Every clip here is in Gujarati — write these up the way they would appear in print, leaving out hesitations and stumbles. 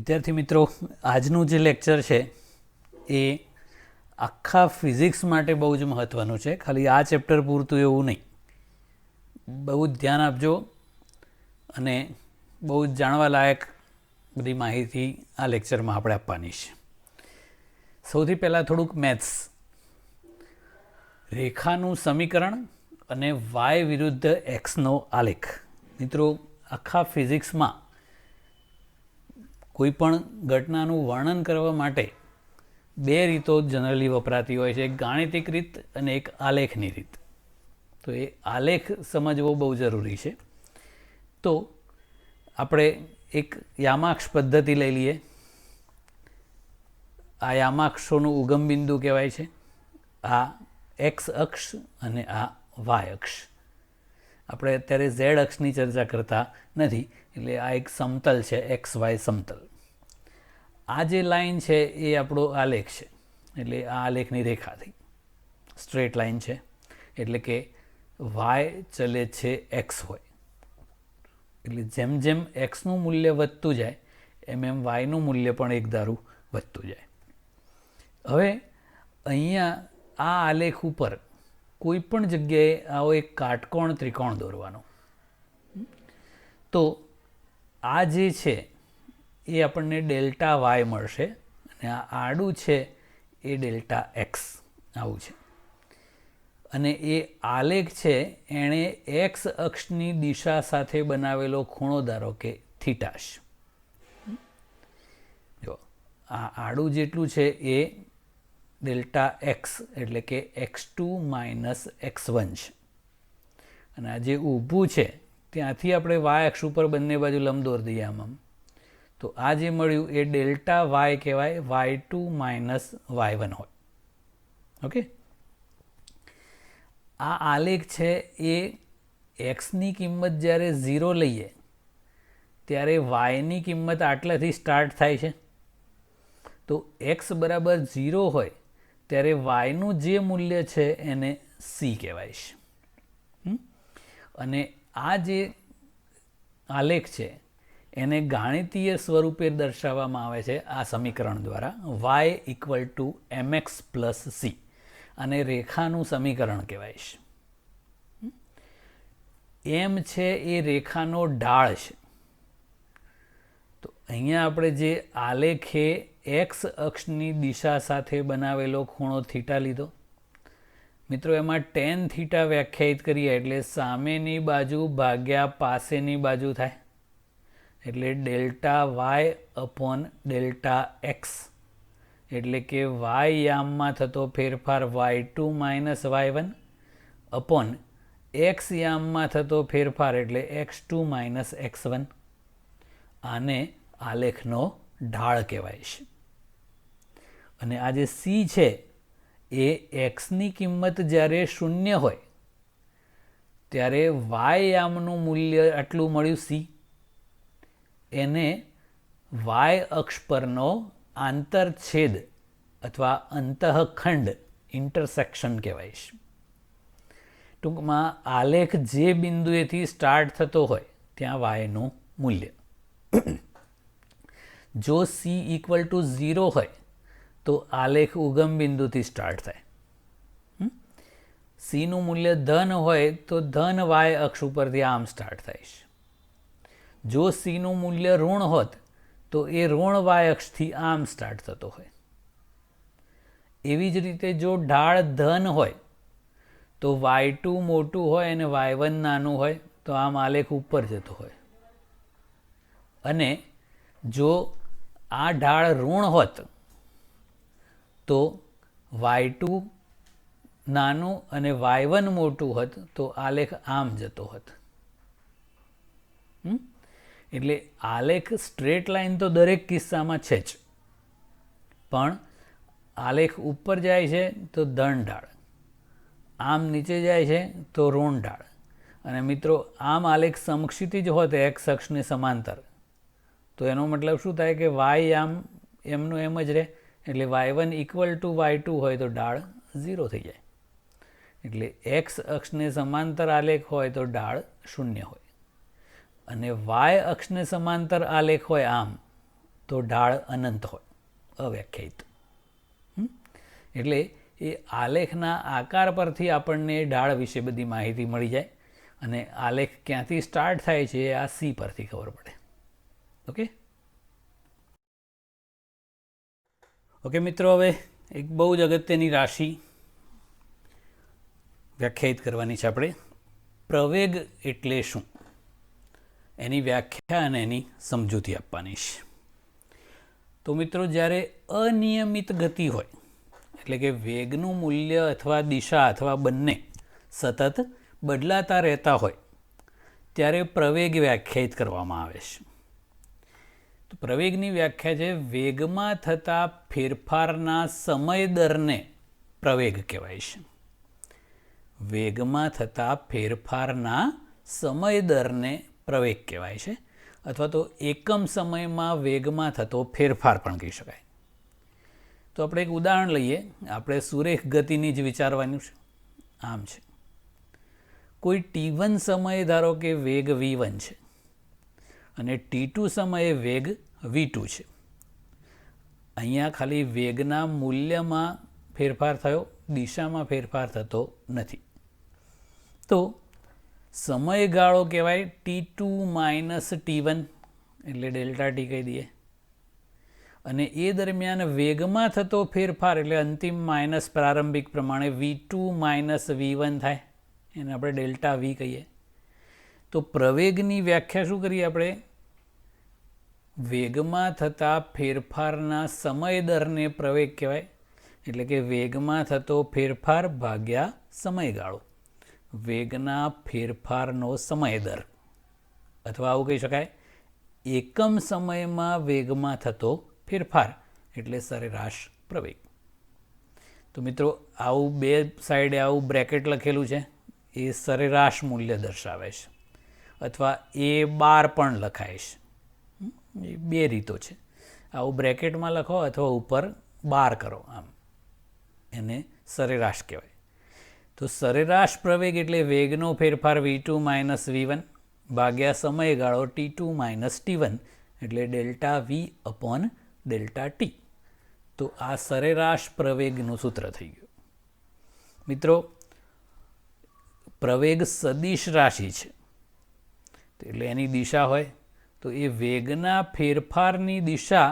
વિદ્યાર્થી મિત્રો, આજનું જે લેક્ચર છે એ આખા ફિઝિક્સ માટે બહુ જ મહત્ત્વનું છે. ખાલી આ ચેપ્ટર પૂરતું એવું નહીં, બહુ જ ધ્યાન આપજો અને બહુ જ જાણવા લાયક બધી માહિતી આ લેક્ચરમાં આપણે આપવાની છે. સૌથી પહેલાં થોડુંક મેથ્સ. રેખાનું સમીકરણ અને વાય વિરુદ્ધ એક્સનો આલેખ. મિત્રો, આખા ફિઝિક્સમાં કોઈ પણ ઘટનાનું વર્ણન કરવા માટે બે રીતો જનરલી વપરાતી હોય છે, એક ગાણિતિક રીત અને એક આલેખની રીત. તો એ આલેખ સમજવો બહુ જરૂરી છે. તો આપણે એક યામાક્ષ પદ્ધતિ લઈ લઈએ. આ યામાક્ષોનું ઉગમ બિંદુ કહેવાય છે. આ એક્સ અક્ષ અને આ વાય અક્ષ. આપણે અત્યારે ઝેડ અક્ષની ચર્ચા કરતા નથી, એટલે આ એક સમતલ છે, એક્સ વાય સમતલ. આ જે લાઈન છે એ આપણો આલેખ છે, એટલે આ આલેખની રેખા થઈ, સ્ટ્રેટ લાઈન છે, એટલે કે વાય ચલે છે એક્સ હોય. એટલે જેમ જેમ એક્સનું મૂલ્ય વધતું જાય એમ એમ વાયનું મૂલ્ય પણ એક ધારું વધતું જાય. હવે અહીંયા આ આલેખ ઉપર કોઈ પણ જગ્યાએ આવો એક કાટકોણ ત્રિકોણ દોરવાનો. તો આ જે છે એ આપણને ડેલ્ટા વાય મળશે અને આ આડું છે એ ડેલ્ટા એક્સ આવું છે. અને એ આલેખ છે એણે એક્સ અક્ષની દિશા સાથે બનાવેલો ખૂણો ધારો કે થીટાશ. જો આ આડું જેટલું છે એ ડેલ્ટા એક્સ એટલે કે x2 - x1 છે. અને આ જે ઊભું છે ત્યાંથી આપણે વાય અક્ષ ઉપર બંને બાજુ લંબ દોર દઈએ આમ. તો આ જે મળ્યું એ ડેલ્ટા વાય કહેવાય, y2 - y1 હોય. ઓકે, આ આલેખ છે એ એક્સની કિંમત જ્યારે 0 લઈએ ત્યારે વાયની કિંમત આટલાથી સ્ટાર્ટ થાય છે. તો એક્સ બરાબર 0 હોય ત્યારે વાયનું જે મૂલ્ય છે એને સી કહેવાય છે. અને આ જે આલેખ છે એને ગાણિતીય સ્વરૂપે દર્શાવવામાં આવે છે આ સમીકરણ દ્વારા, y = mx + c. અને રેખાનું સમીકરણ કહેવાય છે. એમ છે એ રેખાનો ઢાળ છે. તો અહીંયા આપણે જે આલેખે એક્સ અક્ષની દિશા સાથે બનાવેલો ખૂણો થીટા લીધો. મિત્રો, એમાં tan થીટા વ્યાખ્યાયિત કરીએ એટલે સામેની બાજુ ભાગ્યા પાસેની બાજુ થાય, એટલે delta Y upon delta X. એટલે કે વાય યામમાં થતો ફેરફાર y2 - y1 અપોન એક્સ યામમાં થતો ફેરફાર એટલે x2 - x1. આને આલેખનો ઢાળ કહેવાય છે. અને આ જે સી છે એ એક્સની કિંમત જ્યારે 0 હોય ત્યારે વાય યામનું મૂલ્ય આટલું મળ્યું સી. એને વાય અક્ષ પરનો આંતરછેદ અથવા અંતઃખંડ ઇન્ટરસેક્શન કહેવાય છે. ટૂંકમાં આલેખ જે બિંદુએથી સ્ટાર્ટ થતો હોય ત્યાં વાયનું મૂલ્ય. જો સી = 0 હોય તો આલેખ ઉગમ બિંદુથી સ્ટાર્ટ થાય. સીનું મૂલ્ય ધન હોય તો ધન વાય અક્ષ ઉપરથી આમ સ્ટાર્ટ થાય છે. જો સીનું મૂલ્ય ઋણ હોત તો એ ઋણ વાય અક્ષથી આમ સ્ટાર્ટ થતો હોય. એવી જ રીતે જો ઢાળ ધન હોય તો y2 મોટું હોય અને y1 નાનું હોય તો આમ આલેખ ઉપર જતો હોય. અને જો આ ઢાળ ઋણ હોત તો y2 નાનું અને y1 મોટું હોત તો આલેખ આમ જતો હોત. એટલે આલેખ સ્ટ્રેટ લાઈન તો દરેક કિસ્સામાં છે જ, પણ આલેખ ઉપર જાય છે તો ધન ઢાળ, આમ નીચે જાય છે તો ઋણ ઢાળ. અને મિત્રો, આમ આલેખ સમક્ષિતિજ હોત એક્સ અક્ષને સમાંતર તો એનો મતલબ શું થાય કે વાય આમ એમનું એમ જ રહે. એટલે y1 = y2 હોય તો ઢાળ 0 થઈ જાય. એટલે એક્સ અક્ષને સમાંતર આલેખ હોય તો ઢાળ 0 હોય. અને વાય અક્ષને સમાંતર આલેખ હોય આમ તો ઢાળ અનંત હોય, અવ્યાખ્યાયિત. એટલે એ આલેખના આકાર પરથી આપણને ઢાળ વિશે બધી માહિતી મળી જાય અને આલેખ ક્યાંથી સ્ટાર્ટ થાય છે આ સી પરથી ખબર પડે. ઓકે મિત્રો, હવે એક બહુ જ અગત્યની રાશિ વ્યાખ્યાયિત કરવાની છે આપણે. પ્રવેગ એટલે શું, એની વ્યાખ્યા અને એની સમજૂતી આપવાની છે. તો મિત્રો, જ્યારે અનિયમિત ગતિ હોય એટલે કે વેગનું મૂલ્ય અથવા દિશા અથવા બંને સતત બદલાતા રહેતા હોય ત્યારે પ્રવેગ વ્યાખ્યાયિત કરવામાં આવે છે. તો પ્રવેગની વ્યાખ્યા છે વેગમાં થતા ફેરફારના સમય દરને પ્રવેગ કહેવાય છે. વેગમાં થતા ફેરફારના સમય દરને પ્રવેગ કહેવાય છે, અથવા તો એકમ સમયમાં વેગમાં થતો ફેરફાર પણ કહી શકાય. તો આપણે એક ઉદાહરણ લઈએ. આપણે સુરેખ ગતિની જ વિચારવાનું છે. આમ છે, કોઈ T1 સમયે ધારો કે વેગ V1 છે અને T2 સમયે વેગ V2 છે. અહીંયા ખાલી વેગના મૂલ્યમાં ફેરફાર થયો, દિશામાં ફેરફાર થતો નથી. તો સમયગાળો કહેવાય T2 માઇનસ T1 એટલે ડેલ્ટા ટી કહી દઈએ. અને એ દરમિયાન વેગમાં થતો ફેરફાર એટલે અંતિમ માઇનસ પ્રારંભિક પ્રમાણે V2 માઇનસ V1 થાય, એને આપણે ડેલ્ટા V કહીએ. તો પ્રવેગની વ્યાખ્યા શું કરીએ આપણે? વેગમાં થતા ફેરફારના સમય દરને પ્રવેગ કહેવાય. એટલે કે વેગમાં થતો ફેરફાર ભાગ્યા સમયગાળો, વેગના ફેરફારનો સમય દર, અથવા આવું કહી શકાય એકમ સમયમાં વેગમાં થતો ફેરફાર એટલે સરેરાશ પ્રવેગ. તો મિત્રો, આવું બે સાઈડે આવું બ્રેકેટ લખેલું છે, એ સરેરાશ મૂલ્ય દર્શાવે છે, અથવા એ બાર પણ લખાય છે. એ બે રીતો છે. આવું બ્રેકેટમાં લખો અથવા ઉપર બાર કરો, આમ એને સરેરાશ કહેવાય. તો સરેરાશ પ્રવેગ એટલે વેગનો ફેરફાર V2 માઇનસ V1 ભાગ્યા સમયગાળો T2 માઇનસ T1 એટલે delta V upon delta t. તો આ સરેરાશ પ્રવેગનું સૂત્ર થઈ ગયું. મિત્રો, પ્રવેગ સદિશ રાશિ છે, એટલે એની દિશા હોય તો એ વેગના ફેરફારની દિશા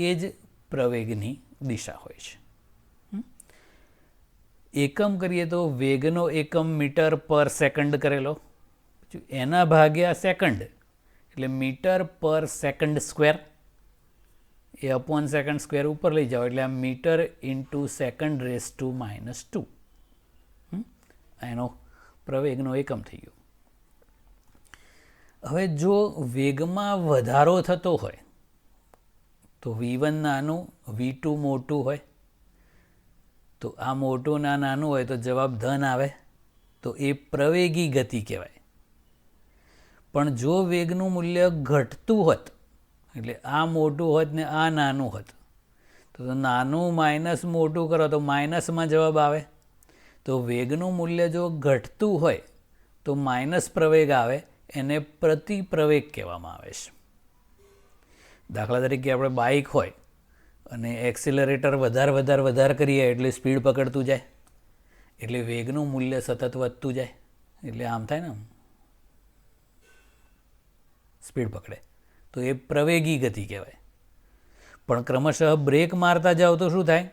એ જ પ્રવેગની દિશા હોય છે. એકમ કરીએ તો વેગનો એકમ મીટર પર સેકન્ડ કરેલો, એના ભાગ્યા સેકન્ડ એટલે મીટર પર સેકન્ડ સ્ક્વેર, એ અપોન સેકન્ડ સ્ક્વેર ઉપર લઈ જાઓ એટલે આ metre into second raise to minus 2, એનો પ્રવેગનો એકમ થઈ ગયો. હવે જો વેગમાં વધારો થતો હોય તો V1 નાનું V2 મોટું હોય, તો આ મોટું ના નાનું હોય તો જવાબ ધન આવે, તો એ પ્રવેગી ગતિ કહેવાય. પણ જો વેગનું મૂલ્ય ઘટતું હોત એટલે આ મોટું હોત ને આ નાનું હોત, તો નાનું માઇનસ મોટું કરો તો માઇનસમાં જવાબ આવે. તો વેગનું મૂલ્ય જો ઘટતું હોય તો માઇનસ પ્રવેગ આવે, એને પ્રતિપ્રવેગ કહેવામાં આવે છે. દાખલા તરીકે આપણે બાઇક હોય અને એક્સિલરેટર વધારે કરીએ એટલે સ્પીડ પકડતું જાય, એટલે વેગનું મૂલ્ય સતત વધતું જાય, એટલે આમ થાય ને, સ્પીડ પકડે, તો એ પ્રવેગી ગતિ કહેવાય. પણ ક્રમશઃ બ્રેક મારતા જાઓ તો શું થાય?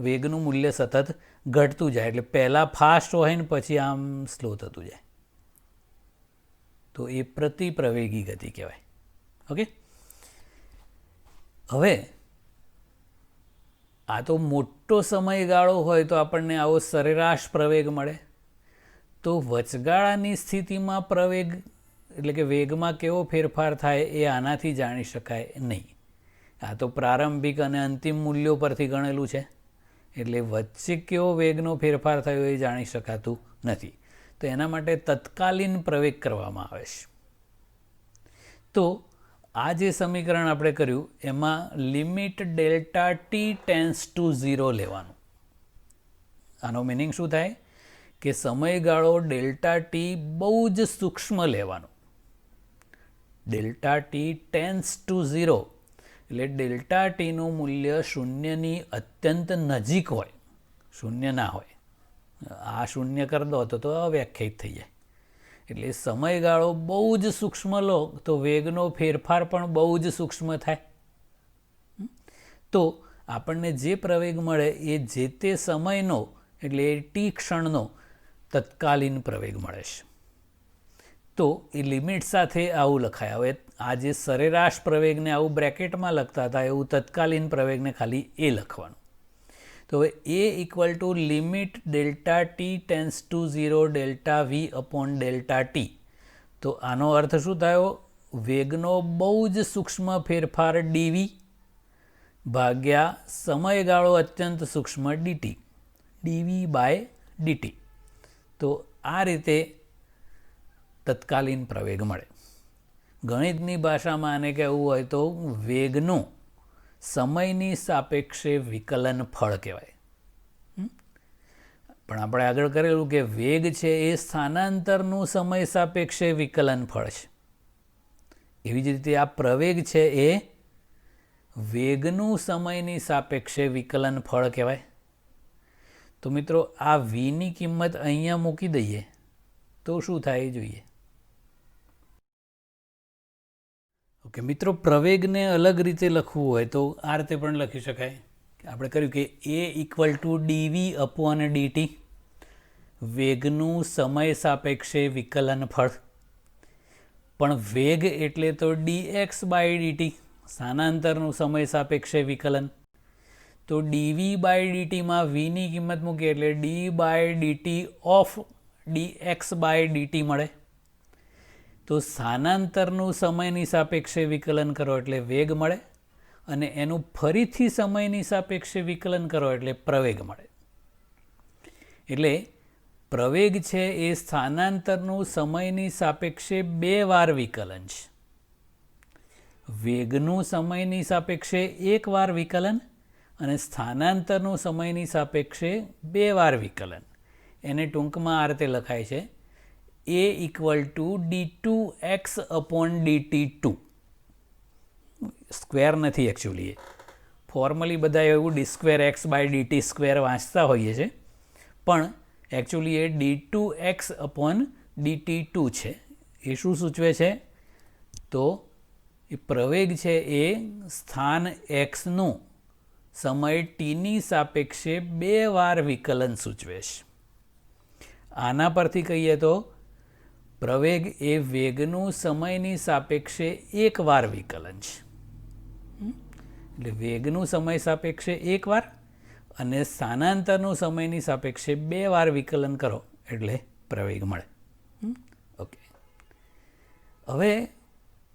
વેગનું મૂલ્ય સતત ઘટતું જાય, એટલે પહેલાં ફાસ્ટ હોય ને પછી આમ સ્લો થતું જાય, તો એ પ્રતિપ્રવેગી ગતિ કહેવાય. ઓકે, હવે આ તો મોટો સમયગાળો હોય તો આપણને આવો સરેરાશ પ્રવેગ મળે. તો વચગાળાની સ્થિતિમાં પ્રવેગ એટલે કે વેગમાં કેવો ફેરફાર થાય એ આનાથી જાણી શકાય નહીં. આ તો પ્રારંભિક અને અંતિમ મૂલ્યો પરથી ગણેલું છે, એટલે વચ્ચે કેવો વેગનો ફેરફાર થયો એ જાણી શકાતું નથી. તો એના માટે તત્કાલીન પ્રવેગ કરવામાં આવે છે. તો આ જે સમીકરણ આપણે કર્યું એમાં limit delta t tends to 0 લેવાનું. આનો મિનિંગ શું થાય કે સમયગાળો ડેલ્ટા ટી બહુ જ સૂક્ષ્મ લેવાનો. ડેલ્ટા ટી ટેન્સ ટુ 0 એટલે ડેલ્ટા ટીનું મૂલ્ય શૂન્યની અત્યંત નજીક હોય, શૂન્ય ના હોય, આ શૂન્ય કરી દો તો અવ્યાખ્યાયિત થઈ જાય. એટલે સમયગાળો બહુ જ સૂક્ષ્મ લો તો વેગનો ફેરફાર પણ બહુ જ સૂક્ષ્મ થાય. તો આપણને જે પ્રવેગ મળે એ જે તે સમયનો એટલે ટી ક્ષણનો તત્કાલીન પ્રવેગ મળે છે. તો એ લિમિટ સાથે આવું લખાય. હવે આ જે સરેરાશ પ્રવેગને આવું બ્રેકેટમાં લખતા હતા એવું તત્કાલીન પ્રવેગને ખાલી એ લખવાનું. તો હવે a equal to limit delta t tends to 0 delta v upon delta t. તો આનો અર્થ શું થયો? વેગનો બહુ જ સૂક્ષ્મ ફેરફાર ડીવી ભાગ્યા સમયગાળો અત્યંત સૂક્ષ્મ ડીટી, ડીવી બાય ડીટી. તો આ રીતે તત્કાલીન પ્રવેગ મળે. ગણિતની ભાષામાં આને કહેવું હોય તો વેગનું સમયની સાપેક્ષે વિકલન ફળ કહેવાય. પણ આપણે આગળ કરેલું કે વેગ છે એ સ્થાનાંતરનું સમય સાપેક્ષે વિકલન ફળ છે. એવી જ રીતે આ પ્રવેગ છે એ વેગનું સમયની સાપેક્ષે વિકલન ફળ કહેવાય. તો મિત્રો આ વીની કિંમત અહીંયા મૂકી દઈએ તો શું થાય જોઈએ. ઓકે મિત્રો, પ્રવેગને અલગ રીતે લખવું હોય તો આ રીતે પણ લખી શકાય. આપણે કર્યું કે a equal to dv upon dt, વેગનું સમય સાપેક્ષે વિકલન ફળ. પણ વેગ એટલે તો ડીએક્સ બાય ડીટી, સ્થાનાંતરનું સમય સાપેક્ષે વિકલન. તો ડીવી બાય ડીટીમાં વીની કિંમત મૂકીએ એટલે D by D T of D X by D T મળે. તો સ્થાનાંતરનું સમયની સાપેક્ષે વિકલન કરો એટલે વેગ મળે, અને એનું ફરીથી સમયની સાપેક્ષે વિકલન કરો એટલે પ્રવેગ મળે. એટલે પ્રવેગ છે એ સ્થાનાંતરનું સમયની સાપેક્ષે 2 વાર વિકલન છે. વેગનું સમયની સાપેક્ષે 1 વાર વિકલન અને સ્થાનાંતરનું સમયની સાપેક્ષે 2 વાર વિકલન. એને ટૂંકમાં આ રીતે લખાય છે a equal to d2 x upon dt2. Square નથી એકચ્યુઅલી, એ ફોર્મલી બધા એવું d² x બાય dt² વાંચતા હોઈએ છે, પણ એકચ્યુઅલી એ d2x અપોન dt2 છે. એ શું સૂચવે છે? તો એ પ્રવેગ છે એ સ્થાન xનું સમય ટીની સાપેક્ષે 2 વાર વિકલન સૂચવે છે. આના પરથી કહીએ તો પ્રવેગ એ વેગનું સમયની સાપેક્ષે 1 વાર વિકલન છે. એટલે વેગનું સમય સાપેક્ષે 1 વાર અને સ્થાનાંતરનું સમયની સાપેક્ષે 2 વાર વિકલન કરો એટલે પ્રવેગ મળે. ઓકે, હવે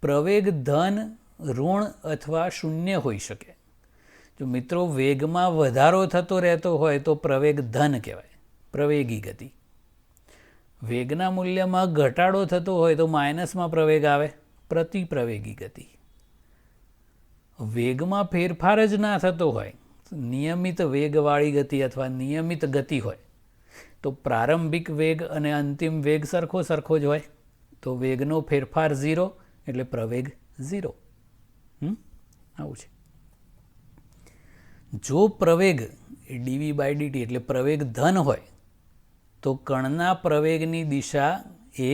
પ્રવેગ ધન, ઋણ અથવા શૂન્ય હોઈ શકે. જો મિત્રો વેગમાં વધારો થતો રહેતો હોય તો પ્રવેગ ધન કહેવાય, પ્રવેગી ગતિ. વેગના મૂલ્યમાં ઘટાડો થતો હોય તો માઇનસમાં પ્રવેગ આવે, પ્રતિપ્રવેગી ગતિ. વેગમાં ફેરફાર જ ના થતો હોય, નિયમિત વેગવાળી ગતિ અથવા નિયમિત ગતિ હોય તો પ્રારંભિક વેગ અને અંતિમ વેગ સરખો જ હોય. તો વેગનો ફેરફાર 0 એટલે પ્રવેગ 0. આવું છે. જો પ્રવેગ ડીવી બાય ડીટી એટલે પ્રવેગ ધન હોય તો કણના પ્રવેગની દિશા એ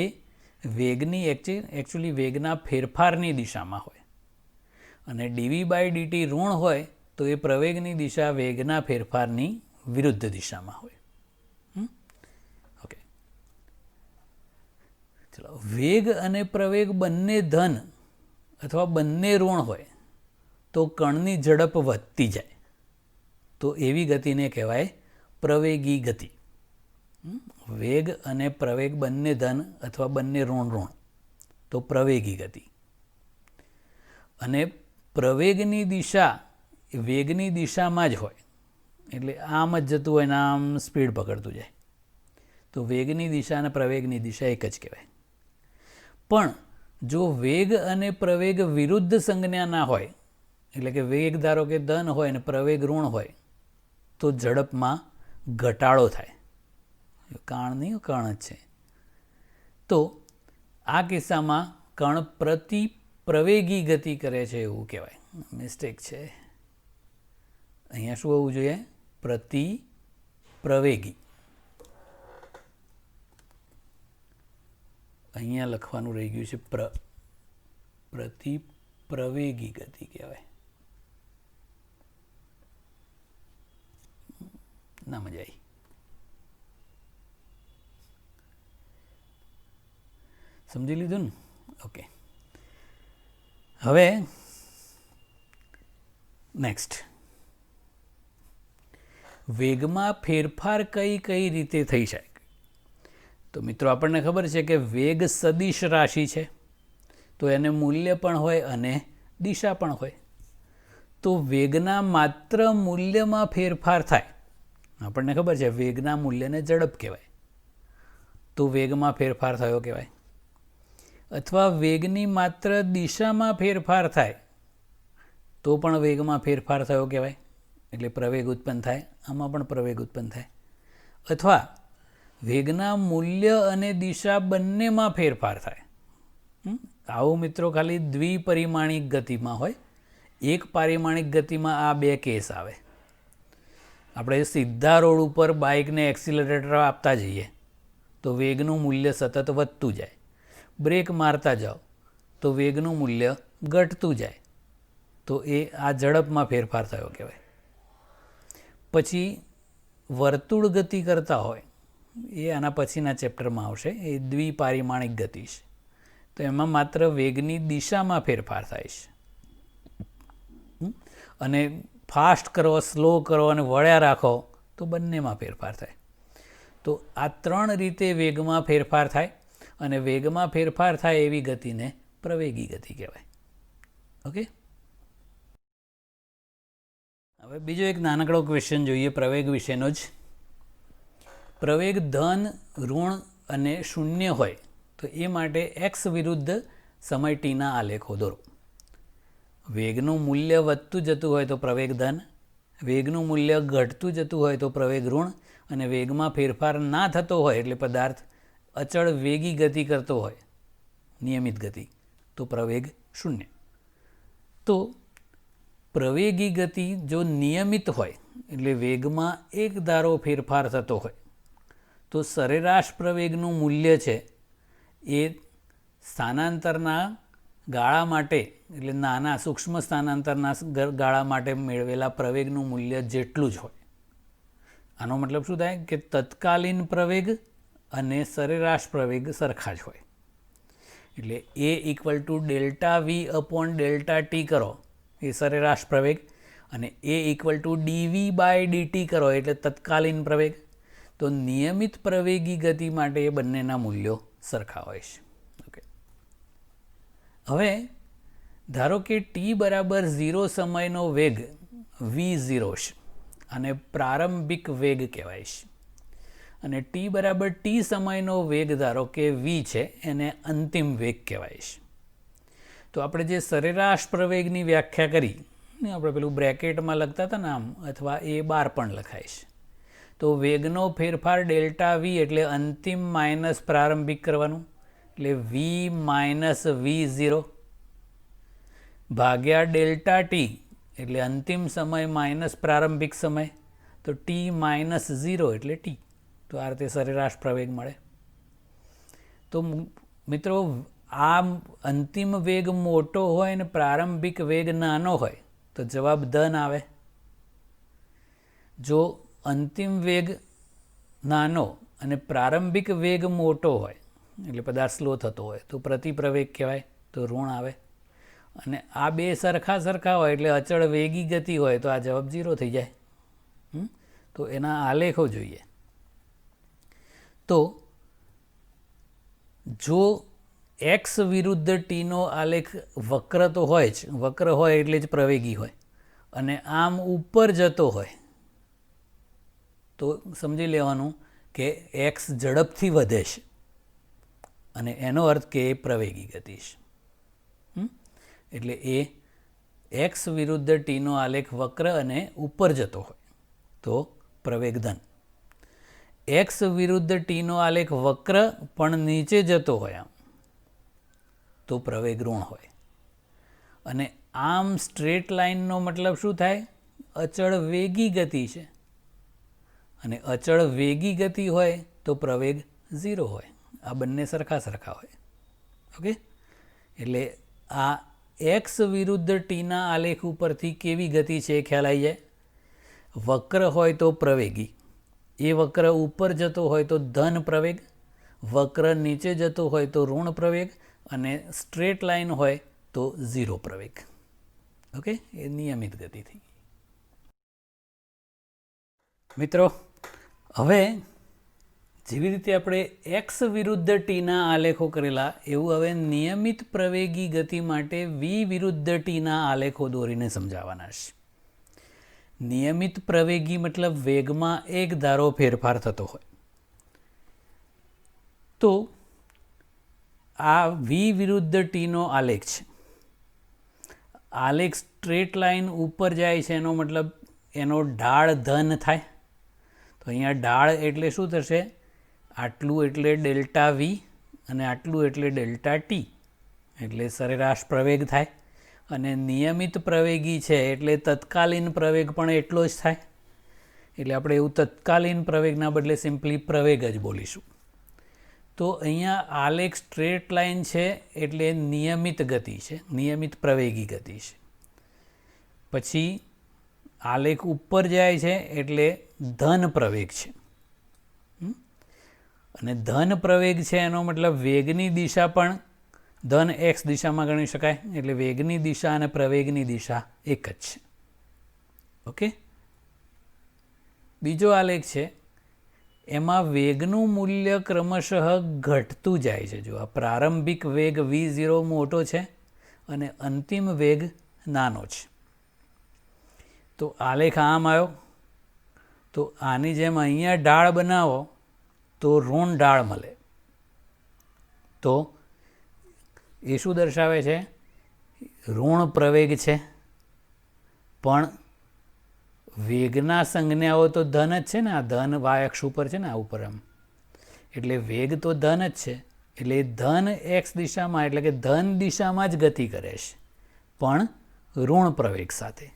વેગની એકચ્યુઅલી વેગના ફેરફારની દિશામાં હોય, અને ડીવી બાય ડીટી ઋણ હોય તો એ પ્રવેગની દિશા વેગના ફેરફારની વિરુદ્ધ દિશામાં હોય. ઓકે, ચલો, વેગ અને પ્રવેગ બંને ધન અથવા બંને ઋણ હોય તો કણની ઝડપ વધતી જાય. તો એવી ગતિને કહેવાય પ્રવેગી ગતિ. વેગ અને પ્રવેગ બંને ધન અથવા બંને ઋણ તો પ્રવેગી ગતિ. અને પ્રવેગની દિશા વેગની દિશામાં જ હોય, એટલે આમ જ જતું હોય ને આમ સ્પીડ પકડતું જાય, તો વેગની દિશા અને પ્રવેગની દિશા એક જ કહેવાય. પણ જો વેગ અને પ્રવેગ વિરુદ્ધ સંજ્ઞાના હોય, એટલે કે વેગ ધારો કે ધન હોય ને પ્રવેગ ઋણ હોય તો ઝડપમાં ઘટાડો થાય. કણ નહીં, કણ જ છે. તો આ કિસ્સામાં કણ પ્રતિ પ્રવેગી ગતિ કરે છે એવું કહેવાય. મિસ્ટેક છે, અહીંયા શું હોવું જોઈએ? પ્રવેગી. અહીંયા લખવાનું રહી ગયું છે પ્રવેગી ગતિ કહેવાય. ના મજા આવી. સમજી લીધું ને? ઓકે. હવે નેક્સ્ટ, વેગમાં ફેરફાર કઈ કઈ રીતે થઈ શકે? તો મિત્રો આપણને ખબર છે કે વેગ સદિશ રાશિ છે, તો એને મૂલ્ય પણ હોય અને દિશા પણ હોય. તો વેગના માત્ર મૂલ્યમાં ફેરફાર થાય, આપણને ખબર છે વેગના મૂલ્યને ઝડપ કહેવાય, તો વેગમાં ફેરફાર થયો કહેવાય. અથવા વેગની માત્ર દિશામાં ફેરફાર થાય તો પણ વેગમાં ફેરફાર થયો કહેવાય, એટલે પ્રવેગ ઉત્પન્ન થાય. આમાં પણ પ્રવેગ ઉત્પન્ન થાય. અથવા વેગના મૂલ્ય અને દિશા બંનેમાં ફેરફાર થાય. આવું મિત્રો ખાલી દ્વિપરિમાણિક ગતિમાં હોય. એક પારિમાણિક ગતિમાં આ બે કેસ આવે. આપણે સીધા રોડ ઉપર બાઇકને એક્સિલરેટર આપતા જઈએ તો વેગનું મૂલ્ય સતત વધતું જાય. બ્રેક મારતા જાઓ તો વેગનું મૂલ્ય ઘટતું જાય, તો એ આ ઝડપમાં ફેરફાર થયો કહેવાય. પછી વર્તુળ ગતિ કરતા હોય, એ આના પછીના ચેપ્ટરમાં આવશે, એ દ્વિપારિમાણિક ગતિ છે. તો એમાં માત્ર વેગની દિશામાં ફેરફાર થાય છે. અને ફાસ્ટ કરો, સ્લો કરો અને વળ્યા રાખો તો બંનેમાં ફેરફાર થાય. તો આ ત્રણ રીતે વેગમાં ફેરફાર થાય, અને વેગમાં ફેરફાર થાય એવી ગતિને પ્રવેગી ગતિ કહેવાય. ઓકે. હવે બીજો એક નાનકડો ક્વેશ્ચન જોઈએ પ્રવેગ વિશેનો જ. પ્રવેગ ધન, ઋણ અને શૂન્ય હોય તો એ માટે એક્સ વિરુદ્ધ સમય ટીના આલેખો દોરો. વેગનું મૂલ્ય વધતું જતું હોય તો પ્રવેગ ધન, વેગનું મૂલ્ય ઘટતું જતું હોય તો પ્રવેગ ઋણ, અને વેગમાં ફેરફાર ના થતો હોય એટલે પદાર્થ અચળ વેગી ગતિ કરતો હોય, નિયમિત ગતિ, તો પ્રવેગ શૂન્ય. તો પ્રવેગી ગતિ જો નિયમિત હોય એટલે વેગમાં એક ધારો ફેરફાર થતો હોય તો સરેરાશ પ્રવેગનું મૂલ્ય છે એ સ્થાનાંતરના ગાળા માટે, એટલે નાના સૂક્ષ્મ સ્થાનાંતરના ગાળા માટે મેળવેલા પ્રવેગનું મૂલ્ય જેટલું જ હોય. આનો મતલબ શું થાય કે તત્કાલીન પ્રવેગ અને સરેરાશ પ્રવેગ સરખા જ હોય. એટલે A = ΔV/ΔT કરો એ સરેરાશ પ્રવેગ, અને A = dV/dt કરો એટલે તત્કાલીન પ્રવેગ. તો નિયમિત પ્રવેગી ગતિ માટે એ બંનેના મૂલ્યો સરખા હોય છે. ઓકે. હવે ધારો કે t = 0 સમયનો વેગ v0 છે, અને પ્રારંભિક વેગ કહેવાય છે. અને t = t સમયનો વેગ ધારો કે v છે, એને અંતિમ વેગ કહેવાય છે. તો આપણે જે સરેરાશ પ્રવેગની વ્યાખ્યા કરી, આપણે પેલું બ્રેકેટમાં લખતા હતા ને આમ, અથવા એ બાર પણ લખાય છે. તો વેગનો ફેરફાર ΔV એટલે અંતિમ માઇનસ પ્રારંભિક કરવાનું, એટલે v - v0 ભાગ્યા ΔT એટલે અંતિમ સમય માઇનસ પ્રારંભિક સમય, તો t - 0 એટલે t. તો આ રીતે સરેરાશ પ્રવેગ મળે. તો મિત્રો આ અંતિમ વેગ મોટો હોય ને પ્રારંભિક વેગ નાનો હોય તો જવાબ ધન આવે. જો અંતિમ વેગ નાનો અને પ્રારંભિક વેગ મોટો હોય એટલે પદાર્થ સ્લો થતો હોય તો પ્રતિપ્રવેગ કહેવાય, તો ઋણ આવે. અને આ બે સરખા હોય એટલે અચળ વેગી ગતિ હોય તો આ જવાબ 0 થઈ જાય. તો એના આલેખો જોઈએ. તો જો x વિરુદ્ધ ટીનો આલેખ વક્ર તો હોય જ, વક્ર હોય એટલે જ પ્રવેગી હોય, અને આમ ઉપર જતો હોય તો સમજી લેવાનું કે x ઝડપથી વધે છે, અને એનો અર્થ કે એ પ્રવેગી ગતિ છે. એટલે એ x વિરુદ્ધ ટીનો આલેખ વક્ર અને ઉપર જતો હોય તો પ્રવેગ ધન. x વિરુદ્ધ ટીનો આલેખ વક્ર પણ નીચે જતો હોય આમ તો પ્રવેગ ઋણ હોય. અને આમ સ્ટ્રેટ લાઇનનો મતલબ શું થાય? અચળ વેગી ગતિ છે, અને અચળ વેગી ગતિ હોય તો પ્રવેગ 0 હોય. આ બંને સરખા સરખા હોય. ઓકે, એટલે આ એક્સ વિરુદ્ધ ટીના આલેખ ઉપરથી કેવી ગતિ છે એ ખ્યાલ આવી જાય. વક્ર હોય તો પ્રવેગી, એ વક્ર ઉપર જતો હોય તો ધન પ્રવેગ, વક્ર નીચે જતો હોય તો ઋણ પ્રવેગ, અને સ્ટ્રેટ લાઇન હોય તો 0 પ્રવેગ. ઓકે, એ નિયમિત ગતિ થઈ. મિત્રો, હવે જેવી રીતે આપણે એક્સ વિરુદ્ધ ટીના આલેખો કરેલા એવું હવે નિયમિત પ્રવેગી ગતિ માટે વી વિરુદ્ધ ટીના આલેખો દોરીને સમજાવવાના છે. નિયમિત પ્રવેગી મતલબ વેગમાં એક ધારો ફેરફાર થતો હોય. તો આ વી વિરુદ્ધ ટીનો આલેખ છે. આલેખ સ્ટ્રેટ લાઇન ઉપર જાય છે એનો મતલબ એનો ઢાળ ધન થાય. તો અહીંયા ઢાળ એટલે શું થશે? આટલું એટલે ડેલ્ટા વી અને આટલું એટલે ડેલ્ટા ટી, એટલે સરેરાશ પ્રવેગ થાય. અને નિયમિત પ્રવેગી છે એટલે તત્કાલીન પ્રવેગ પણ એટલો જ થાય. એટલે આપણે એવું તત્કાલીન પ્રવેગના બદલે સિમ્પલી પ્રવેગ જ બોલીશું. તો અહીંયા આલેખ સ્ટ્રેટ લાઇન છે એટલે નિયમિત ગતિ છે, નિયમિત પ્રવેગી ગતિ છે. પછી આલેખ ઉપર જાય છે એટલે ધન પ્રવેગ છે. અને ધન પ્રવેગ છે એનો મતલબ વેગની દિશા પણ ધન એક્સ દિશામાં ગણી શકાય. એટલે વેગની દિશા અને પ્રવેગની દિશા એક જ છે. ઓકે, બીજો આલેખ છે એમાં વેગનું મૂલ્ય ક્રમશઃ ઘટતું જાય છે. જો આ પ્રારંભિક વેગ v0 મોટો છે અને અંતિમ વેગ નાનો છે. તો આલેખ આમ આવ્યો. તો આની જેમ અહીંયા ઢાળ બનાવો તો ઋણ ઢાળ મળે. તો એ શું દર્શાવે છે? ઋણ પ્રવેગ છે, પણ વેગના સંજ્ઞાઓ તો ધન જ છે ને. આ ધન વાય અક્ષ ઉપર છે ને, આ ઉપર આમ, એટલે વેગ તો ધન જ છે. એટલે ધન એક્સ દિશામાં એટલે કે ધન દિશામાં જ ગતિ કરે છે, પણ ઋણ પ્રવેગ સાથે.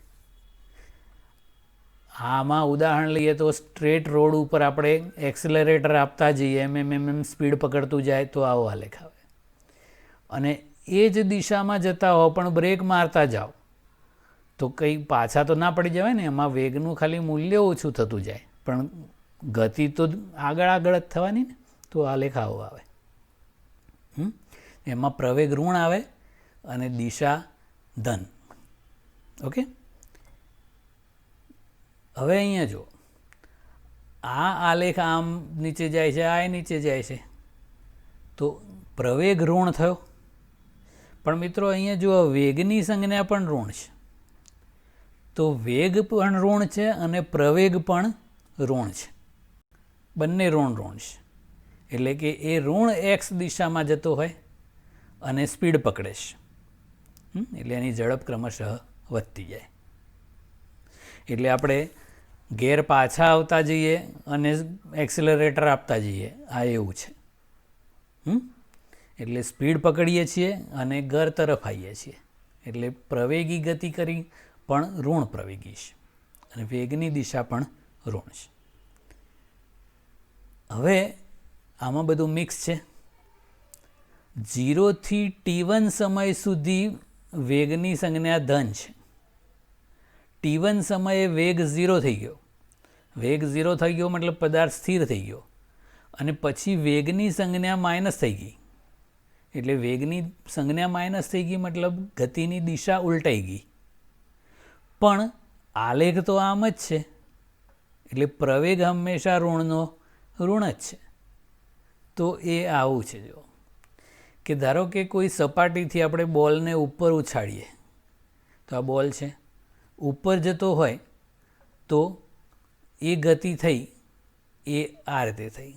આમાં ઉદાહરણ લઈએ તો સ્ટ્રેટ રોડ ઉપર આપણે એક્સેલરેટર આપતા જઈએ, એમ સ્પીડ પકડતું જાય તો આવો આલેખ આવે. અને એ જ દિશામાં જતા હો પણ બ્રેક મારતા જાઓ તો કંઈ પાછા તો ના પડી જવાય ને. એમાં વેગનું ખાલી મૂલ્ય ઓછું થતું જાય, પણ ગતિ તો આગળ આગળ જ થવાની ને. તો આલેખ આવો આવે. એમાં પ્રવેગ ઋણ આવે અને દિશા ધન. ઓકે, હવે અહીંયા જો આ આલેખ આમ નીચે જાય છે, આ નીચે જાય છે, તો પ્રવેગ ઋણ થયો. પણ મિત્રો અહીંયા જો વેગની સંજ્ઞા પણ ઋણ છે. તો વેગ પણ ઋણ છે અને પ્રવેગ પણ ઋણ છે. બંને ઋણ ઋણ છે. એટલે કે એ ઋણ એક્સ દિશામાં જતો હોય અને સ્પીડ પકડે છે. એટલે એની ઝડપ ક્રમશઃ વધતી જાય. એટલે આપણે ગેર પાછા આવતા જઈએ અને એક્સિલરેટર આપતા જઈએ, આ એવું છે. એટલે સ્પીડ પકડીએ છીએ અને ઘર તરફ આવીએ છીએ. એટલે પ્રવેગી ગતિ કરી પણ ઋણ પ્રવેગી છે અને વેગની દિશા પણ ઋણ છે. હવે આમાં બધું મિક્સ છે. 0 થી t1 સમય સુધી વેગની સંજ્ઞા ધન છે. t1 સમયે વેગ 0 થઈ ગયો. વેગ 0 થઈ ગયો મતલબ પદાર્થ સ્થિર થઈ ગયો. અને પછી વેગની સંજ્ઞા માઇનસ થઈ ગઈ. એટલે વેગની સંજ્ઞા માઇનસ થઈ ગઈ મતલબ ગતિની દિશા ઉલટાઈ ગઈ. પણ આલેખ તો આમ જ છે. એટલે પ્રવેગ હંમેશા ઋણનો ઋણ જ છે. તો એ આવું છે. જો કે ધારો કે કોઈ સપાટીથી આપણે બોલને ઉપર ઉછાળીએ, તો આ બોલ છે, ઉપર જતો હોય તો એ ગતિ થઈ એ આ રીતે થઈ.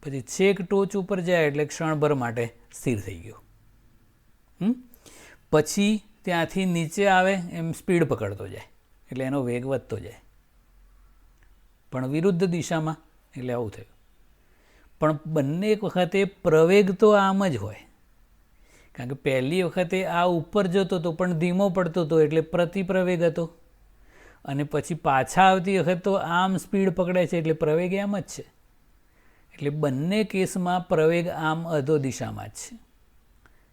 પછી છેક ટોચ ઉપર જાય એટલે ક્ષણભર માટે સ્થિર થઈ ગયો. પછી ત્યાંથી નીચે આવે એમ સ્પીડ પકડતો જાય એટલે એનો વેગ વધતો જાય, પણ વિરુદ્ધ દિશામાં. એટલે આવું થયું. પણ બંને વખતે પ્રવેગ તો આમ જ હોય. કારણ કે પહેલી વખતે આ ઉપર જતો હતો પણ ધીમો પડતો હતો એટલે પ્રતિપ્રવેગ હતો, અને પછી પાછા આવતી વખત તો આમ સ્પીડ પકડે છે એટલે પ્રવેગ આમ જ છે. એટલે બંને કેસમાં પ્રવેગ આમ અધો દિશામાં જ છે,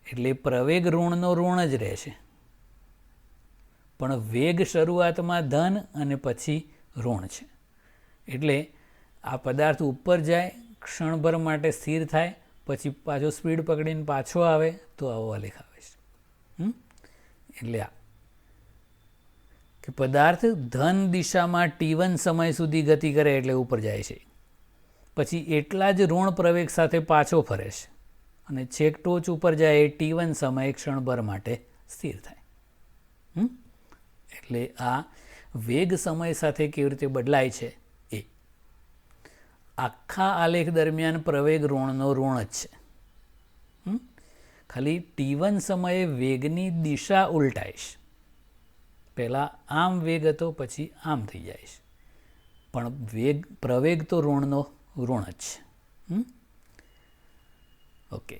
એટલે પ્રવેગ ઋણનો ઋણ જ રહેશે. પણ વેગ શરૂઆતમાં ધન અને પછી ઋણ છે. એટલે આ પદાર્થ ઉપર જાય, ક્ષણભર માટે સ્થિર થાય, પછી પાછો સ્પીડ પકડીને પાછો આવે તો આવો આલેખ આવે છે. એટલે આ કે પદાર્થ ધન દિશામાં t1 સમય સુધી ગતિ કરે એટલે ઉપર જાય છે, પછી એટલા જ ઋણ પ્રવેગ સાથે પાછો ફરે છે અને છેક ટોચ ઉપર જાય એ t1 સમય ક્ષણભર માટે સ્થિર થાય. એટલે આ વેગ સમય સાથે કેવી રીતે બદલાય છે એ આખા આલેખ દરમિયાન પ્રવેગ ઋણનો ઋણ જ છે. ખાલી t1 સમયે વેગની દિશા ઉલટાય છે. પહેલાં આમ વેગ હતો, પછી આમ થઈ જાય છે, પણ પ્રવેગ તો ઋણનો ઋણ જ છે. ઓકે,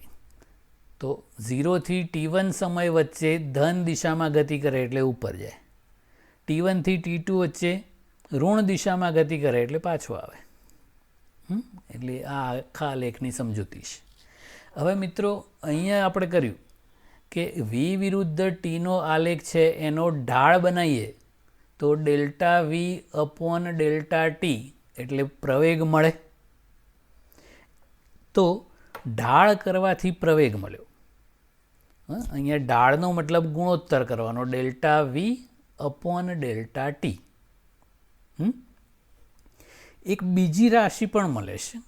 તો 0 થી t1 સમય વચ્ચે ધન દિશામાં ગતિ કરે એટલે ઉપર જાય, t1 થી t2 વચ્ચે ઋણ દિશામાં ગતિ કરે એટલે પાછો આવે. એટલે આ આખા આલેખની સમજૂતી છે. હવે મિત્રો અહીંયા આપણે કર્યું કે v વિરુદ્ધ tનો આલેખ છે એનો ઢાળ બનાવીએ તો delta v upon delta t એટલે પ્રવેગ મળે. તો ઢાળ કરવાથી પ્રવેગ મળ્યો. અહીંયા ઢાળનો મતલબ ગુણોત્તર કરવાનો, delta v upon delta t. એક બીજી રાશિ પણ મળે છે,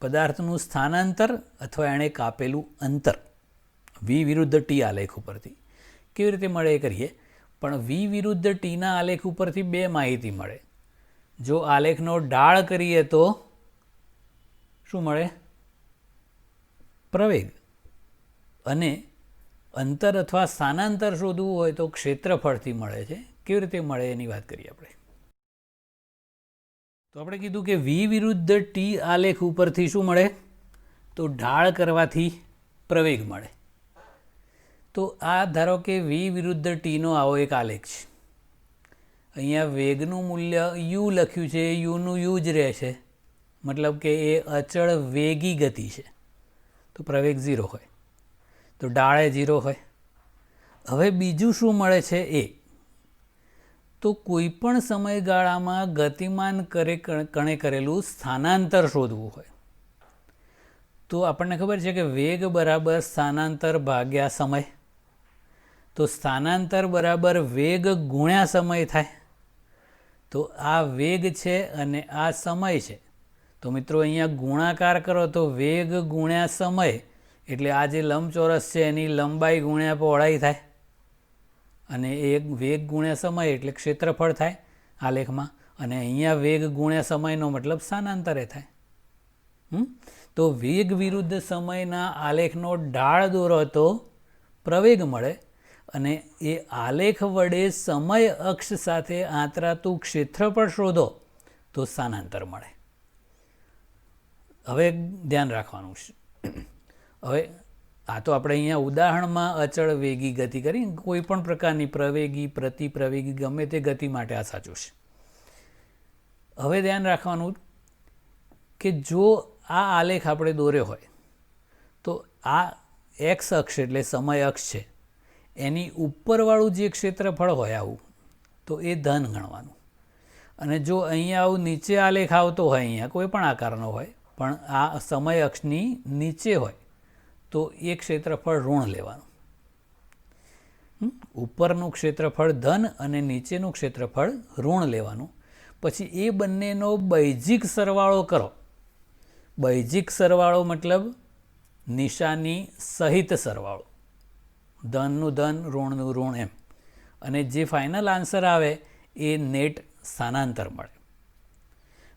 પદાર્થનું સ્થાનાંતર અથવા એણે કાપેલું અંતર v વિરુદ્ધ t આલેખ ઉપરથી. કેવી રીતે મળે એ કરીએ. પણ v વિરુદ્ધ tના આલેખ ઉપરથી બે માહિતી મળે. જો આલેખનો ઢાળ કરીએ તો શું મળે? પ્રવેગ. અને અંતર અથવા સ્થાનાંતર શોધવું હોય તો ક્ષેત્રફળથી મળે છે. કેવી રીતે મળે એની વાત કરીએ આપણે. તો આપણે કીધું કે v વિરુદ્ધ t આલેખ ઉપરથી શું મળે? તો ઢાળ કરવાથી પ્રવેગ મળે. તો આ ધારો કે v વિરુદ્ધ tનો આવો એક આલેખ છે. અહીંયા વેગનું મૂલ્ય u લખ્યું છે, uનું u જ રહેશે, મતલબ કે એ અચળ વેગી ગતિ છે, તો પ્રવેગ 0 હોય, તો ઢાળે 0 હોય. હવે બીજું શું મળે છે એ, તો કોઈ પણ સમયગાળામાં ગતિમાન કણે કરેલું સ્થાનાંતર શોધવું હોય તો આપણને ખબર છે કે વેગ બરાબર સ્થાનાંતર ભાગ્યા સમય. તો સ્થાનાંતર બરાબર વેગ ગુણ્યા સમય થાય. તો આ વેગ છે અને આ સમય છે. તો મિત્રો અહીંયા ગુણાકાર કરો તો વેગ ગુણ્યા સમય એટલે આ જે લંબચોરસ છે એની લંબાઈ ગુણ્યા પહોળાઈ થાય, અને એ વેગ ગુણ્યા સમય એટલે ક્ષેત્રફળ થાય આલેખમાં, અને અહીંયા વેગ ગુણ્યા સમયનો મતલબ સ્થાનાંતરે થાય. તો વેગ વિરુદ્ધ સમયના આલેખનો ઢાળ દોરો તો પ્રવેગ મળે, અને એ આલેખ વડે સમય અક્ષ સાથે આંતરાતું ક્ષેત્રફળ શોધો તો સ્થાનાંતર મળે. હવે ધ્યાન રાખવાનું છે. હવે આ તો આપણે અહીંયા ઉદાહરણમાં અચળ વેગી ગતિ કરી, કોઈ પણ પ્રકારની પ્રવેગી પ્રતિપ્રવેગી ગમે તે ગતિ માટે આ સાચું છે. હવે ધ્યાન રાખવાનું કે જો આ આલેખ આપણે દોર્યો હોય તો આ એક્સ અક્ષ એટલે સમય અક્ષ છે, એની ઉપરવાળું જે ક્ષેત્રફળ હોય આવું તો એ ધન ગણવાનું. અને જો અહીંયા આવું નીચે આલેખ આવતો હોય, અહીંયા કોઈ પણ આકારનો હોય પણ આ સમય અક્ષની નીચે હોય તો એ ક્ષેત્રફળ ઋણ લેવાનું. ઉપરનું ક્ષેત્રફળ ધન અને નીચેનું ક્ષેત્રફળ ઋણ લેવાનું. પછી એ બંનેનો બૈજિક સરવાળો કરો. બૈજિક સરવાળો મતલબ નિશાની સહિત સરવાળો, ધનનું ધન ઋણનું ઋણ એમ, અને જે ફાઇનલ આન્સર આવે એ નેટ સ્થાનાંતર મળે.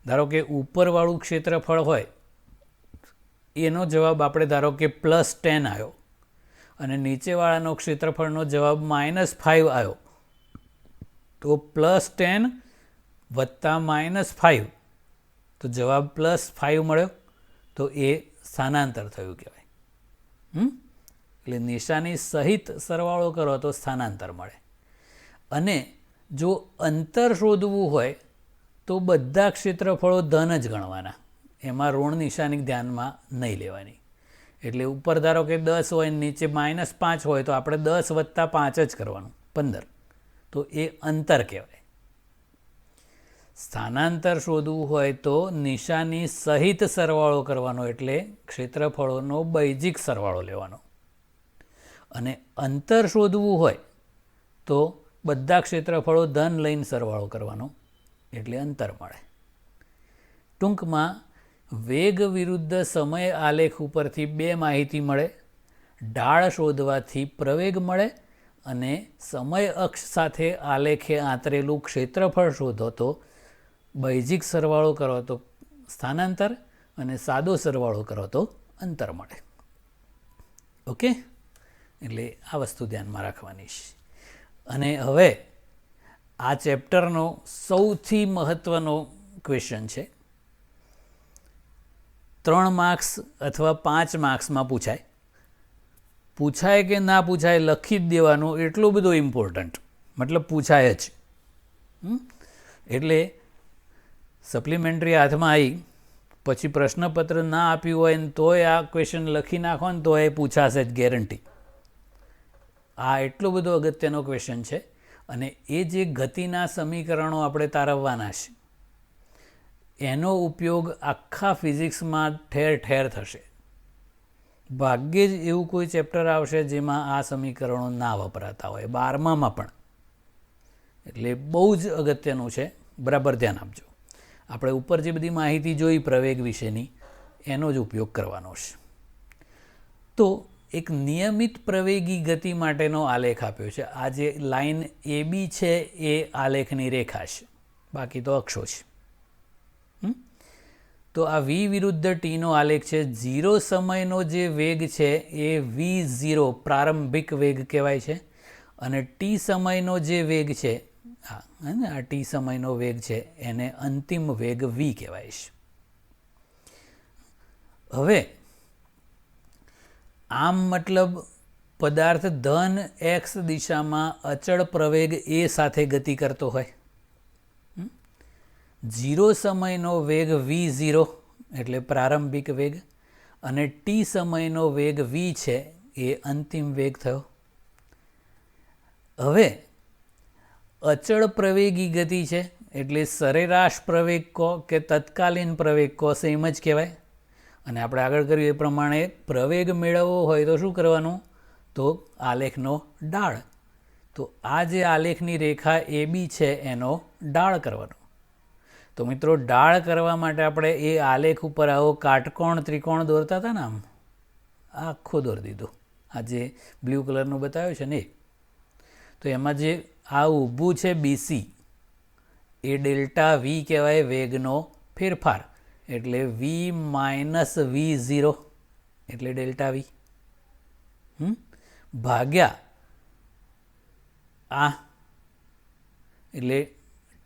ધારો કે ઉપરવાળું ક્ષેત્રફળ હોય એનો જવાબ આપણે ધારો કે +10 આવ્યો અને નીચેવાળાનો ક્ષેત્રફળનો જવાબ -5 આવ્યો, તો +10 વત્તા -5 તો જવાબ +5 મળ્યો, તો એ સ્થાનાંતર થયું કહેવાય. એટલે નિશાની સહિત સરવાળો કરો તો સ્થાનાંતર મળે. અને જો અંતર શોધવું હોય તો બધા ક્ષેત્રફળો ધન જ ગણવાના, એમાં ઋણ નિશાની ધ્યાનમાં નહીં લેવાની. એટલે ઉપર ધારો કે 10 હોય, નીચે -5 હોય તો આપણે 10 + 5 જ કરવાનું, 15. તો એ અંતર કહેવાય. સ્થાનાંતર શોધવું હોય તો નિશાની સહિત સરવાળો કરવાનો, એટલે ક્ષેત્રફળોનો બૈજિક સરવાળો લેવાનો. અને અંતર શોધવું હોય તો બધા ક્ષેત્રફળો ધન લઈને સરવાળો કરવાનો, એટલે અંતર મળે. ટૂંકમાં વેગ વિરુદ્ધ સમય આલેખ ઉપરથી 2 માહિતી મળે. ઢાળ શોધવાથી પ્રવેગ મળે અને સમય અક્ષ સાથે આલેખે આંતરેલું ક્ષેત્રફળ શોધો તો બૈજિક સરવાળો કરો તો સ્થાનાંતર અને સાદો સરવાળો કરો તો અંતર મળે. ઓકે, એટલે આ વસ્તુ ધ્યાનમાં રાખવાની છે. અને હવે આ ચેપ્ટરનો સૌથી મહત્ત્વનો ક્વેશ્ચન છે. 3 માર્ક્સ અથવા 5 માર્ક્સમાં પૂછાય કે ના પૂછાય લખી જ દેવાનું, એટલું બધું ઇમ્પોર્ટન્ટ, મતલબ પૂછાય જ. એટલે સપ્લિમેન્ટરી હાથમાં આવી પછી પ્રશ્નપત્ર ના આપ્યું હોય ને તોય આ ક્વેશ્ચન લખી નાખો ને તો એ પૂછાશે જ ગેરંટી. આ એટલો બધો અગત્યનો ક્વેશ્ચન છે. અને એ જે ગતિના સમીકરણો આપણે તારવવાના છે એનો ઉપયોગ આખા ફિઝિક્સમાં ઠેર ઠેર થશે. ભાગ્યે જ એવું કોઈ ચેપ્ટર આવશે જેમાં આ સમીકરણો ના વપરાતા હોય, 12માં પણ. એટલે બહુ જ અગત્યનું છે, બરાબર ધ્યાન આપજો. આપણે ઉપર જે બધી માહિતી જોઈ પ્રવેગ વિશેની એનો જ ઉપયોગ કરવાનો છે. તો એક નિયમિત પ્રવેગી ગતિ માટેનો આલેખ આપ્યો છે. આ જે લાઈન AB છે એ આલેખની રેખા છે, બાકી તો અક્ષો છે. તો આ V વિરુદ્ધ Tનો આલેખ છે. 0 સમયનો જે વેગ છે એ V0 પ્રારંભિક વેગ કહેવાય છે. અને T સમયનો જે વેગ છે, આ T સમયનો વેગ છે એને અંતિમ વેગ V કહેવાય છે. હવે આમ મતલબ પદાર્થ ધન x દિશામાં અચળ પ્રવેગ a સાથે ગતિ કરતો હોય. 0 સમયનો વેગ v0 એટલે પ્રારંભિક વેગ અને t સમયનો વેગ v છે એ અંતિમ વેગ થયો. હવે અચળ પ્રવેગી ગતિ છે એટલે સરેરાશ પ્રવેગ કહો કે તત્કાલીન પ્રવેગ કહો સેમ જ કહેવાય. અને આપણે આગળ કર્યું એ પ્રમાણે પ્રવેગ મેળવવો હોય તો શું કરવાનું, તો આલેખનો ઢાળ. તો આ જે આલેખની રેખા AB છે એનો ઢાળ કરવાનો. તો મિત્રો ઢાળ કરવા માટે આપણે એ આલેખ ઉપર આવો કાટકોણ ત્રિકોણ દોરતા હતા ને, આમ આખો દોરી દીધો. આ જે બ્લુ કલરનું બતાવ્યું છે ને તો એમાં જે આ ઊભું છે BC એ ડેલ્ટા V કહેવાય, વેગનો ફેરફાર. એટલે V - V0 એટલે ડેલ્ટા V ભાગ્યા આ એટલે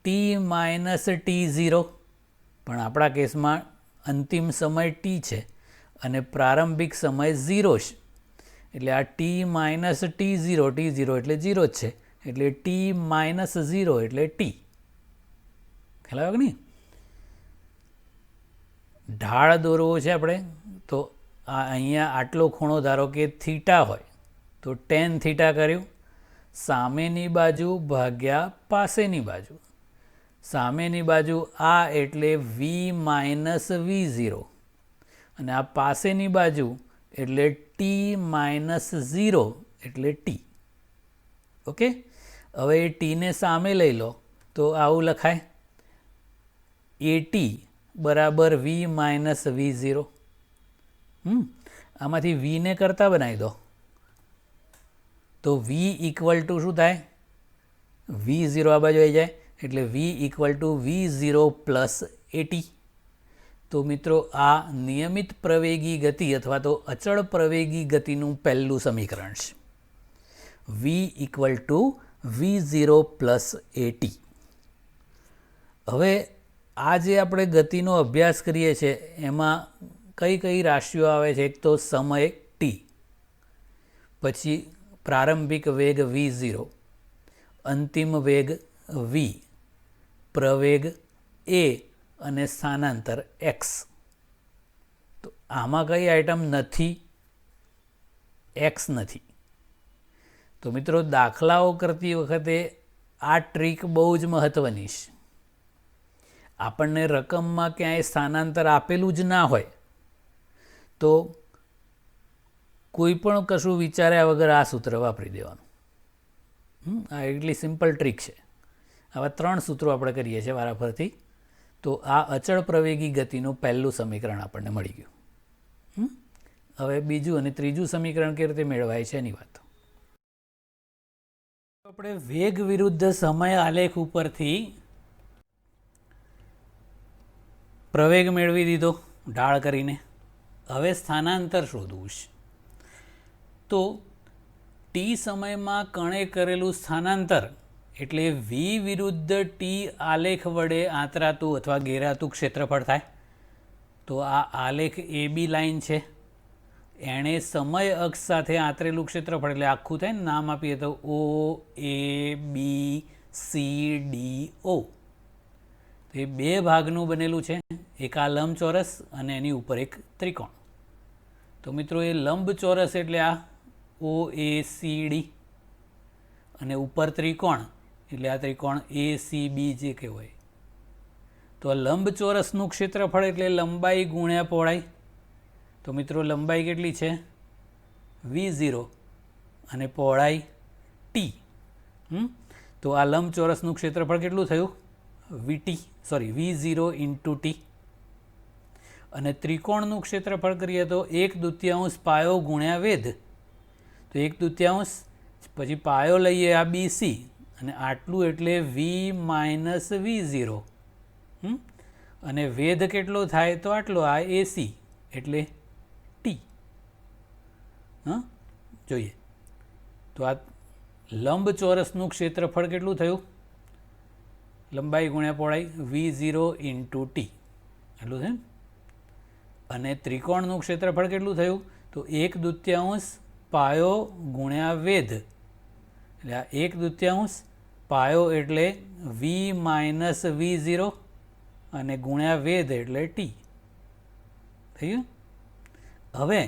T - T0, પણ આપણા કેસમાં અંતિમ સમય T છે અને પ્રારંભિક સમય 0 છે. એટલે આ T - T0 એટલે 0 જ છે, એટલે T - 0 એટલે T. ખ્યાલ આવ્યો કે નહીં? ઢાળ દોરવો છે આપણે તો આ અહીંયા આટલો ખૂણો ધારો કે થીટા હોય તો tan થીટા કર્યું, સામેની બાજુ ભાગ્યા પાસેની બાજુ. સામેની બાજુ આ એટલે V - V0 અને આ પાસેની બાજુ એટલે T - 0 એટલે T. ઓકે, હવે એ Tને સામે લઈ લો તો આવું લખાય AT બરાબર V - V0. આમાંથી Vને કરતા બનાવી દો તો V ઇક્વલ ટુ શું થાય, V0 આ બાજુ આવી જાય એટલે V equal to V0 plus AT. તો મિત્રો આ નિયમિત પ્રવેગી ગતિ અથવા તો અચળ પ્રવેગી ગતિનું પહેલું સમીકરણ છે, V equal to V0 plus AT. હવે આ જે આપણે ગતિનો અભ્યાસ કરીએ છીએ એમાં કઈ કઈ રાશિઓ આવે છે? એક તો સમય T, પછી પ્રારંભિક વેગ v0, અંતિમ વેગ v, પ્રવેગ a અને સ્થાનાંતર x. તો આમાં કઈ આઇટમ નથી? x નથી. તો મિત્રો દાખલાઓ કરતી વખતે આ ટ્રીક બહુ જ મહત્ત્વની છે. આપણને રકમમાં ક્યાંય સ્થાનાંતર આપેલું જ ના હોય તો કોઈ પણ કશું વિચાર્યા વગર આ સૂત્ર વાપરી દેવાનું. આ એટલી સિમ્પલ ટ્રીક છે. આવા 3 સૂત્રો આપણે કરીએ છીએ વારાફરતી. તો આ અચળ પ્રવેગી ગતિનું પહેલું સમીકરણ આપણને મળી ગયું. હવે બીજું અને ત્રીજું સમીકરણ કેવી રીતે મેળવાય છે એની વાત. આપણે વેગ વિરુદ્ધ સમય આલેખ ઉપરથી પ્રવેગ મેળવી દીધો ઢાળ કરીને. હવે સ્થાનાંતર શોધવું છે. તો ટી સમયમાં કણે કરેલું સ્થાનાંતર એટલે v વિરુદ્ધ ટી આલેખ વડે આંતરાતું અથવા ઘેરાતું ક્ષેત્રફળ થાય. તો આ આલેખ AB લાઈન છે, એણે સમય અક્ષ સાથે આંતરેલું ક્ષેત્રફળ એટલે આખું થાય ને, નામ આપીએ તો O A B C D O. તો એ 2 ભાગનું બનેલું છે. એક આ લંબચોરસ અને એની ઉપર એક ત્રિકોણ. તો મિત્રો એ લંબચોરસ એટલે આ OACD અને ઉપર ત્રિકોણ એટલે આ ત્રિકોણ ACB જે કહેવાય. તો આ લંબચોરસનું ક્ષેત્રફળ એટલે લંબાઈ ગુણ્યા પહોળાઈ. તો મિત્રો લંબાઈ કેટલી છે? V0 અને પહોળાઈ T. તો આ લંબચોરસનું ક્ષેત્રફળ કેટલું થયું? V0 into T. અને ત્રિકોણનું ક્ષેત્રફળ કરીએ તો 1/2 પાયો ગુણ્યા વેધ. તો 1/2 પછી પાયો લઈએ આ BC અને આટલું એટલે V minus V0. અને વેધ કેટલો થાય? તો આટલો, આ AC એટલે T. જોઈએ તો આ લંબચોરસનું ક્ષેત્રફળ કેટલું થયું? લંબાઈ ગુણ્યા પહોળાઈ V0 into T એટલું છે. અને ત્રિકોણનું ક્ષેત્રફળ કેટલું થયું? તો 1/2 પાયો ગુણ્યા વેધ એટલે આ 1/2 પાયો એટલે V minus V0 અને ગુણ્યા વેધ એટલે T થઈ ગયું. હવે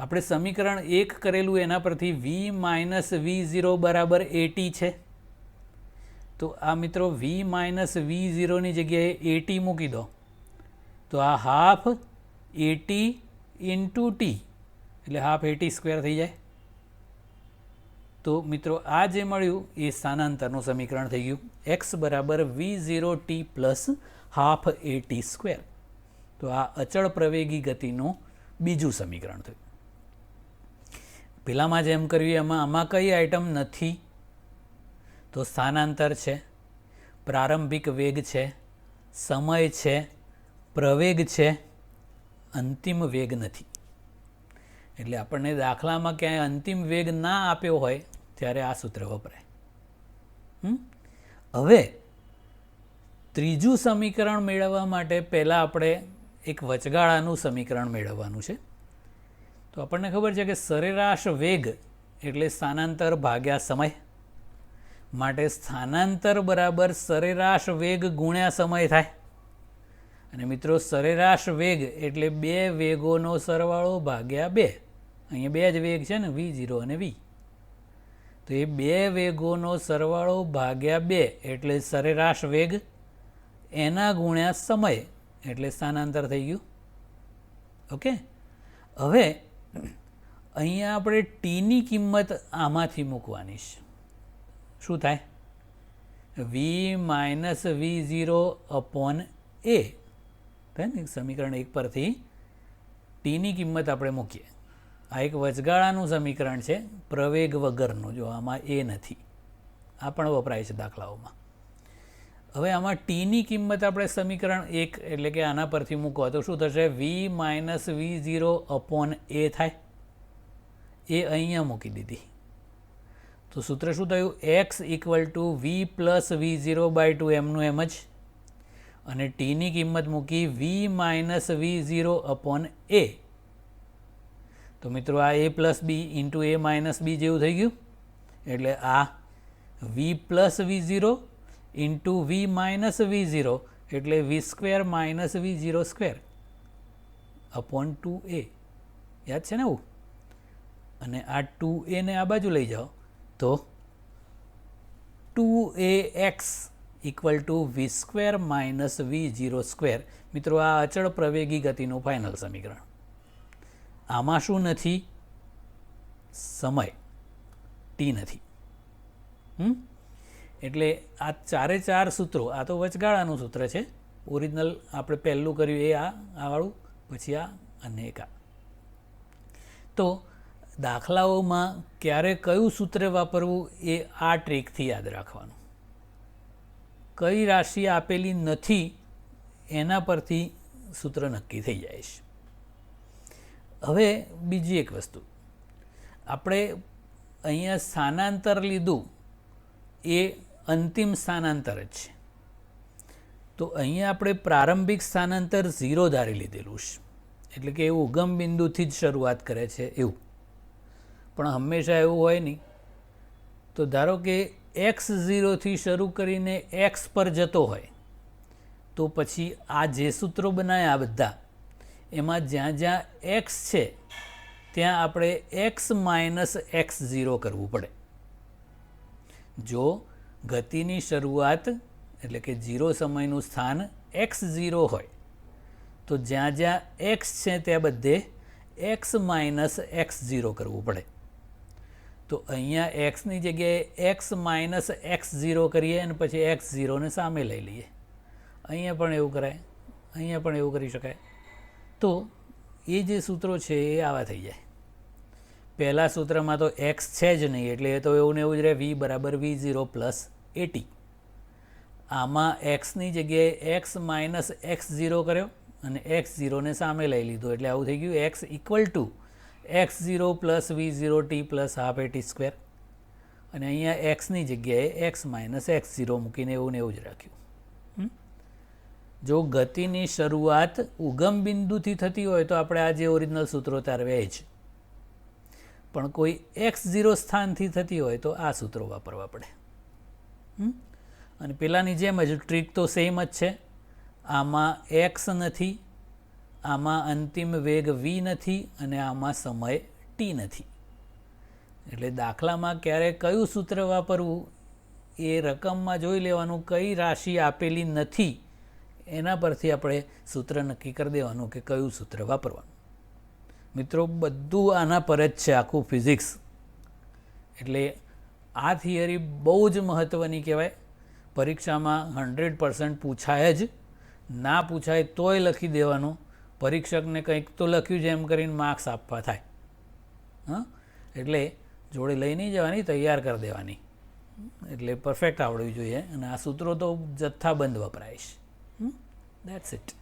આપણે સમીકરણ 1 કરેલું એના પરથી V minus V0 બરાબર AT છે. તો આ મિત્રો V minus V0ની જગ્યાએ AT મૂકી દો. તો આ હાફ AT into T એટલે હાફ AT² થઈ જાય. તો મિત્રો આ જે મળ્યું એ સ્થાનાંતરનું સમીકરણ થઈ ગયું. x બરાબર V0t પ્લસ હાફ AT². તો આ અચળ પ્રવેગી ગતિનું બીજું સમીકરણ થયું. પેલામાં જેમ કર્યું આમાં કઈ આઇટમ નથી? તો સ્થાનાંતર છે, પ્રારંભિક વેગ છે, સમય છે, પ્રવેગ છે, અંતિમ વેગ નથી. એટલે આપણને દાખલામાં ક્યાંય અંતિમ વેગ ના આપ્યો હોય ત્યારે આ સૂત્ર વપરાય. હવે ત્રીજું સમીકરણ મેળવવા માટે પહેલાં આપણે એક વચગાળાનું સમીકરણ મેળવવાનું છે. તો આપણને ખબર છે કે સરેરાશ વેગ એટલે સ્થાનાંતર ભાગ્યા સમય. માટે સ્થાનાંતર બરાબર સરેરાશ વેગ ગુણ્યા સમય થાય. અને મિત્રો સરેરાશ વેગ એટલે 2 વેગોનો સરવાળો ભાગ્યા 2. અહીંયા 2 જ વેગ છે ને, V0 અને V. તો એ 2 વેગોનો સરવાળો ભાગ્યા 2 એટલે સરેરાશ વેગ એના ગુણ્યા સમય એટલે સ્થાનાંતર થઈ ગયું. ઓકે. હવે અહીંયા આપણે ટીની કિંમત આમાંથી મૂકવાની છે. શું થાય? V minus V0 upon A. સમીકરણ 1 પરથી ટીની કિંમત આપણે મૂકીએ. આ એક વચગાળાનું સમીકરણ છે, પ્રવેગ વગરનું. જો આમાં એ નથી, આ પણ વપરાય છે દાખલાઓમાં. હવે આમાં ટીની કિંમત આપણે સમીકરણ 1 એટલે કે આના પરથી મૂકો તો શું થશે? V minus V0 upon A થાય. એ અહીંયા મૂકી દીધી. તો સૂત્ર શું થયું? x equal to V plus V0/2 એમનું એમ જ. અને ટીની કિંમત મૂકી V minus V0 upon A. તો મિત્રો આ a plus b into a minus b જેવું થઈ ગયું. એટલે આ v plus v0 into v minus v0 એટલે v² minus v0 square upon 2a. યાદ છે ને એવું? અને આ 2a ને આ બાજુ લઈ જાઓ તો 2ax equal to v² minus v0 square. મિત્રો આ અચળ પ્રવેગી ગતિનું ફાઇનલ સમીકરણ. આમાં શું નથી? સમય ટી નથી. એટલે આ ચારે ચાર સૂત્રો, આ તો વચગાળાનું સૂત્ર છે. ઓરિજિનલ આપણે પહેલું કર્યું એ આ વાળું, પછી આ અને એક આ. તો દાખલાઓમાં ક્યારે કયું સૂત્ર વાપરવું એ આ ટ્રીકથી યાદ રાખવાનું. કઈ રાશિ આપેલી નથી એના પરથી સૂત્ર નક્કી થઈ જાય છે. હવે બીજી એક વસ્તુ, આપણે અહીંયા સ્થાનાંતર લીધું એ અંતિમ સ્થાનાંતર જ છે. તો અહીંયા આપણે પ્રારંભિક સ્થાનાંતર 0 ધારી લીધેલું છે. એટલે કે એવું ઉગમ બિંદુથી જ શરૂઆત કરે છે એવું. પણ હંમેશા એવું હોય નહીં. તો ધારો કે x0 થી શરૂ કરીને x પર જતો હોય તો પછી આ જે સૂત્રો બનાવ્યા બધા એમાં જ્યાં જ્યાં x છે ત્યાં આપણે x માઇનસ x0 કરવું પડે. જો ગતિની શરૂઆત એટલે કે 0 સમયનું સ્થાન x0 હોય તો જ્યાં જ્યાં x છે ત્યાં બધે x માઇનસ x0 કરવું પડે. તો અહીંયા એક્સની જગ્યાએ એક્સ માઇનસ x0 કરીએ અને પછી x0ને સામે લઈ લઈએ. અહીંયા પણ એવું કરાય, અહીંયા પણ એવું કરી શકાય. તો એ જે સૂત્રો છે એ આવા થઈ જાય. પહેલાં સૂત્રમાં તો x છે જ નહીં એટલે એ તો એવું ને એવું જ રહે, v બરાબર v0 પ્લસ at. આમાં એક્સની જગ્યાએ x માઇનસ x0 કર્યો અને x0ને સામે લઈ લીધો એટલે આવું થઈ ગયું x equal to x0 plus v0 t plus half at square. અને અહીંયા એક્સની જગ્યાએ x માઇનસ x0 મૂકીને એવું ને એવું જ રાખ્યું. જો ગતિની શરૂઆત ઉગમ બિંદુથી થતી હોય તો આપણે આ જે ઓરિજિનલ સૂત્રો તારવ્યા એ જ. પણ કોઈ x0 સ્થાનથી થતી હોય તો આ સૂત્રો વાપરવા પડે. અને પેલાની જેમ જ ટ્રીક તો સેમ જ છે. આમાં x નથી, આમાં અંતિમ વેગ v નથી અને આમાં સમય t નથી. એટલે દાખલામાં ક્યારે કયું સૂત્ર વાપરવું એ રકમમાં જોઈ લેવાનું. કઈ રાશિ આપેલી નથી એના પરથી આપણે સૂત્ર નક્કી કરી દેવાનું કે કયું સૂત્ર વાપરવાનું. મિત્રો બધું આના પર જ છે, આખું ફિઝિક્સ. એટલે આ થિયરી બહુ જ મહત્ત્વની કહેવાય. પરીક્ષામાં 100% પૂછાય જ, ના પૂછાય તોય લખી દેવાનું. પરીક્ષકને કંઈક તો લખ્યું છે એમ કરીને માર્ક્સ આપવા થાય. એટલે જોડે લઈ નહીં જવાની, તૈયાર કરી દેવાની. એટલે પરફેક્ટ આવડવી જોઈએ. અને આ સૂત્રો તો જથ્થાબંધ વપરાય છે. That's it.